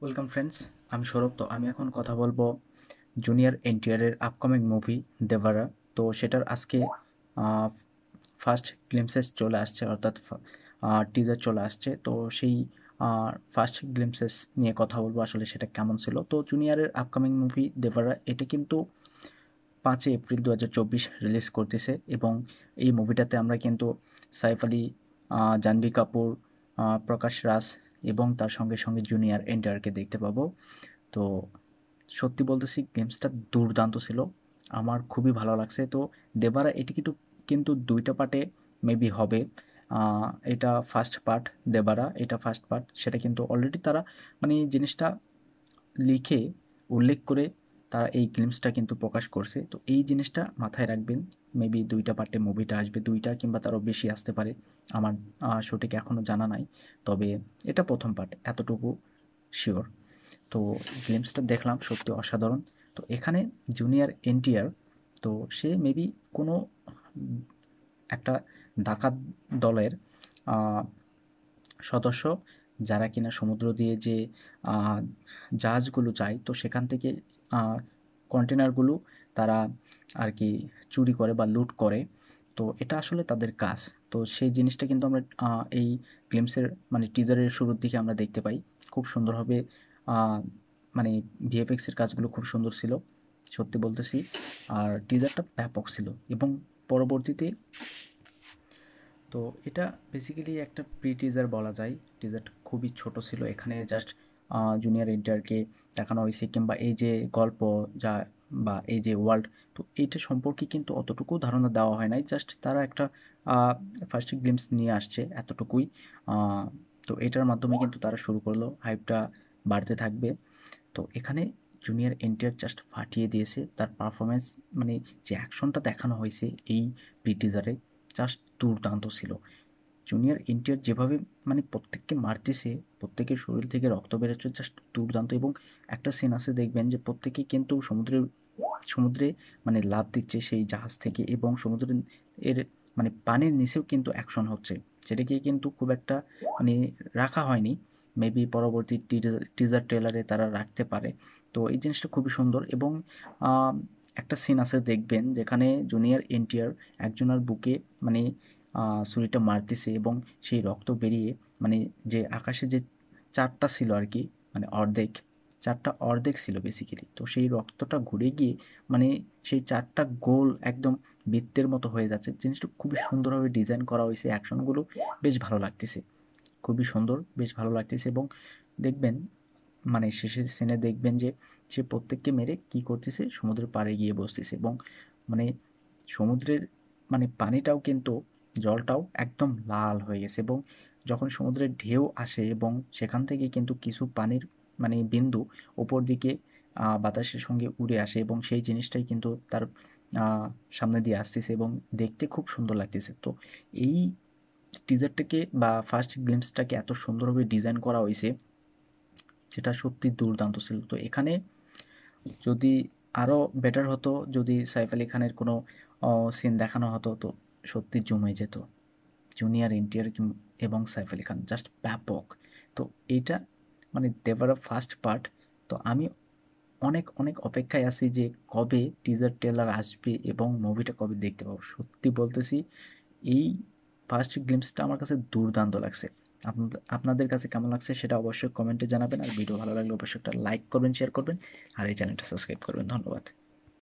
Welcome friends, আমি সৌরভ। তো আমি এখন কথা বলবো জুনিয়র এনটিআরের আপকামিং মুভি দেভারা। তো সেটার আজকে ফার্স্ট গ্লিমসেস চলে আসছে, অর্থাৎ টিজার চলে আসছে। তো সেই ফার্স্ট গ্লিমসেস নিয়ে কথা বলবো, আসলে সেটা কেমন ছিল। তো জুনিয়রের আপকামিং মুভি দেভারা এটা কিন্তু 5 এপ্রিল 2024 রিলিজ করতেছে, এবং এই মুভিটাতে আমরা কিন্তু সাইফ আলী, জাহ্নবী কাপুর, প্রকাশ রাজ এবং তার সঙ্গে সঙ্গে জুনিয়র এনটিআরকে দেখতে পাবো। তো সত্যি বলতেছি, গেমসটা দুর্দান্ত ছিল, আমার খুবই ভালো লাগছে। তো দেবারা এটি কিন্তু কিন্তু দুইটা পার্টে মেবি হবে। এটা ফার্স্ট পার্ট, দেবারা এটা ফার্স্ট পার্ট, সেটা কিন্তু অলরেডি তারা মানে জিনিসটা লিখে উল্লেখ করে তারা এই গ্লিমসটা কিন্তু প্রকাশ করছে। তো এই জিনিসটা মাথায় রাখবেন, মেবি দুইটা পার্টে মুভিটা আসবে, দুইটা কিংবা তারও বেশি আসতে পারে। আমার সঠিক এখনও জানা নাই, তবে এটা প্রথম পার্ট এতটুকু শিওর। তো গ্লিমসটা দেখলাম, সত্যি অসাধারণ। তো এখানে জুনিয়র এনটিআর, তো সে মেবি কোনো একটা ডাকাত দলের আহ, সদস্য, যারা কিনা সমুদ্র দিয়ে যে আহ, জাহাজগুলো যায়, তো সেখান থেকে কন্টেনারগুলো তারা আর কি চুরি করে বা লুট করে। তো এটা আসলে তাদের কাজ। তো সেই জিনিসটা কিন্তু আমরা এই গ্লিমসের মানে টিজারের শুরুর দিকে আমরা দেখতে পাই। খুব সুন্দরভাবে আহ, মানে ভিএফএক্সের কাজগুলো খুব সুন্দর ছিল, সত্যি বলতেছি। আর টিজারটা ব্যাপক ছিল, এবং পরবর্তীতে তো এটা বেসিক্যালি একটা প্রি টিজার বলা যায়। টিজারটা খুবই ছোট ছিল, এখানে জাস্ট জুনিয়র এন্টারকে দেখানো হয়েছে, কিংবা এই যে গল্প যা বা এই যে ওয়ার্ল্ড, তো এইটা সম্পর্কে কিন্তু অতটুকু ধারণা দেওয়া হয় নাই। জাস্ট তারা একটা ফার্স্ট গ্লিমস নিয়ে আসছে, এতটুকুই। আহ, তো এটার মাধ্যমে কিন্তু তারা শুরু করলো, হাইপটা বাড়তে থাকবে। তো এখানে জুনিয়র এনটিআর জাস্ট ফাটিয়ে দিয়েছে তার পারফরমেন্স, মানে যে অ্যাকশনটা দেখানো হয়েছে এই প্রি টিজারে, জাস্ট দুর্দান্ত ছিল। জুনিয়র এনটিআর যেভাবে মানে প্রত্যেককে মারতেছে, প্রত্যেকের শরীর থেকে রক্ত বেরোচ্ছে, জাস্ট দুর্দান্ত। এবং একটা সিন আছে, দেখবেন যে প্রত্যেকেই কিন্তু সমুদ্রে মানে লাফ দিচ্ছে সেই জাহাজ থেকে, এবং সমুদ্রের এর মানে পানির নিচেও কিন্তু অ্যাকশন হচ্ছে, সেটাকে কিন্তু খুব একটা মানে রাখা হয়নি। মেবি পরবর্তী টিজার ট্রেলারে তারা রাখতে পারে। তো এই জিনিসটা খুবই সুন্দর। এবং আহ, একটা সিন আছে, দেখবেন যেখানে জুনিয়র এনটিআর একজনের বুকে মানে ছুরিটা মারতেছে, এবং সেই রক্ত বেরিয়ে মানে যে আকাশে যে চারটা ছিল আর কি, মানে অর্ধেক, চারটা অর্ধেক ছিল বেসিক্যালি। তো সেই রক্তটা ঘুরে গিয়ে মানে সেই চারটা গোল একদম বৃত্তের মতো হয়ে যাচ্ছে। জিনিসটা খুবই সুন্দরভাবে ডিজাইন করা হয়েছে, অ্যাকশনগুলো বেশ ভালো লাগতেছে, খুবই সুন্দর, বেশ ভালো লাগতেছে। এবং দেখবেন মানে শেষের সিনে দেখবেন যে সে প্রত্যেককে মেরে কি করতেছে, সমুদ্রের পাড়ে গিয়ে বসতেছে, এবং মানে সমুদ্রের মানে পানিটাও কিন্তু, জলটাও একদম লাল হয়ে গেছে। এবং যখন সমুদ্রের ঢেউ আসে, এবং সেখান থেকে কিন্তু কিছু পানির মানে বিন্দু ওপর দিকে বাতাসের সঙ্গে উড়ে আসে, এবং সেই জিনিসটাই কিন্তু তার আহ, সামনে দিয়ে আসতেছে, এবং দেখতে খুব সুন্দর লাগতেছে। তো এই টিজারটাকে বা ফার্স্ট গ্লিমসটাকে এত সুন্দরভাবে ডিজাইন করা হয়েছে, যেটা সত্যি দুর্দান্ত ছিল। তো এখানে যদি আরও বেটার হতো, যদি সাইফ আলি খানের কোনো সিন দেখানো হতো, তো সত্যি জমে যেত। জুনিয়র এনটিআর এবং সাইফ আলি খান জাস্ট ব্যাপক। তো এইটা মানে দেভার ফার্স্ট পার্ট। তো আমি অনেক অনেক অপেক্ষায় আছি যে কবে টিজার ট্রেলার আসবে এবং মুভিটা কবে দেখতে পাবো। সত্যি বলতেছি, এই ফার্স্ট গ্লিমসটা আমার কাছে দুর্দান্ত লাগছে। আপনাদের কাছে কেমন লাগছে সেটা অবশ্যই কমেন্টে জানাবেন। আর ভিডিও ভালো লাগলে অবশ্যই একটা লাইক করবেন, শেয়ার করবেন, আর এই চ্যানেলটা সাবস্ক্রাইব করবেন। ধন্যবাদ।